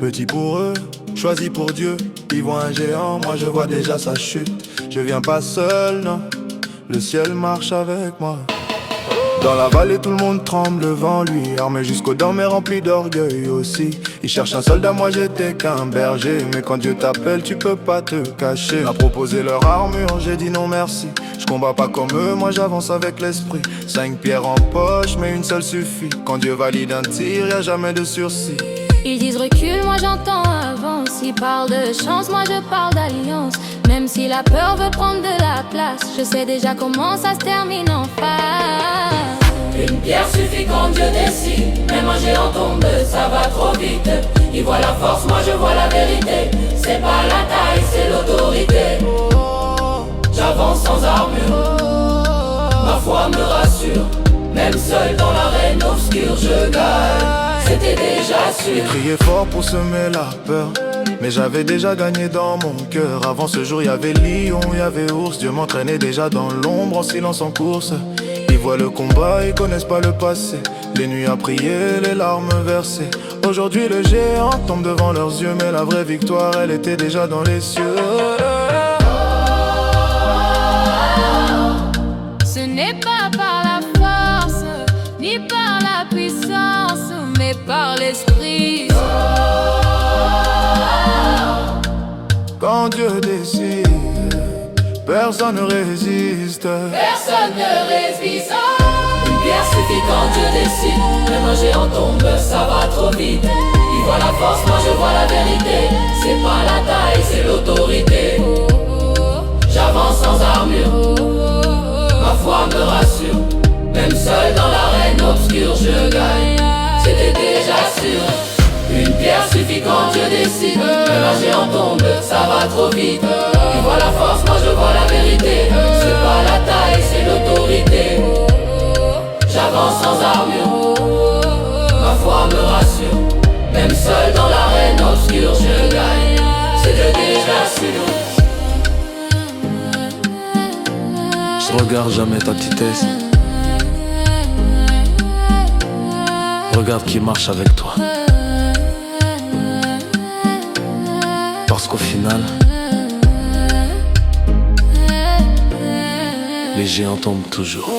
Petit pour eux, choisi pour Dieu. Ils voient un géant, moi je vois déjà sa chute. Je viens pas seul, non, le ciel marche avec moi. Dans la vallée tout le monde tremble devant lui, armé jusqu'aux dents mais rempli d'orgueil aussi. Il cherche un soldat, moi j'étais qu'un berger. Mais quand Dieu t'appelle tu peux pas te cacher. M'a proposé leur armure, j'ai dit non merci. Je combats pas comme eux, moi j'avance avec l'esprit. 5 pierres en poche mais une seule suffit. Quand Dieu valide un tir, y'a jamais de sursis. Ils disent recule, moi j'entends avance. Ils parlent de chance, moi je parle d'alliance. Même si la peur veut prendre de la place, je sais déjà comment ça se termine en face. Une pierre suffit quand Dieu décide. Même un géant tombe, ça va trop vite. Il voit la force, moi je vois la vérité. C'est pas la taille, c'est l'autorité. J'avance sans armure, ma foi me rassure. Même seul dans l'arène obscure, je gagne. C'était déjà sûr. J'ai crié fort pour semer la peur, mais j'avais déjà gagné dans mon cœur. Avant ce jour y'avait lion, y'avait ours. Dieu m'entraînait déjà dans l'ombre, en silence, en course. Ils voient le combat, ils connaissent pas le passé. Les nuits à prier, les larmes versées. Aujourd'hui le géant tombe devant leurs yeux, mais la vraie victoire elle était déjà dans les cieux. Ce n'est pas par la force, ni par la puissance, mais par l'esprit. Quand Dieu décide, personne ne résiste. Personne ne résiste. Une pierre suffit quand Dieu décide. Même un géant tombe, ça va trop vite. Il voit la force, moi je vois la vérité. C'est pas la taille, c'est l'autorité. J'avance sans armure, ma foi me rassure. Même seul dans l'arène obscure, je gagne. C'était déjà sûr. Une pierre suffit quand Dieu décide. Même un géant tombe, ça va trop vite. Il voit la force, moi je vois la vérité. C'est pas la taille, c'est l'autorité. J'avance sans armure, ma foi me rassure. Même seul dans l'arène obscure, je gagne. C'était déjà sûr. Je regarde jamais ta petitesse. Regarde qui marche avec toi. Parce qu'au final, les géants tombent toujours.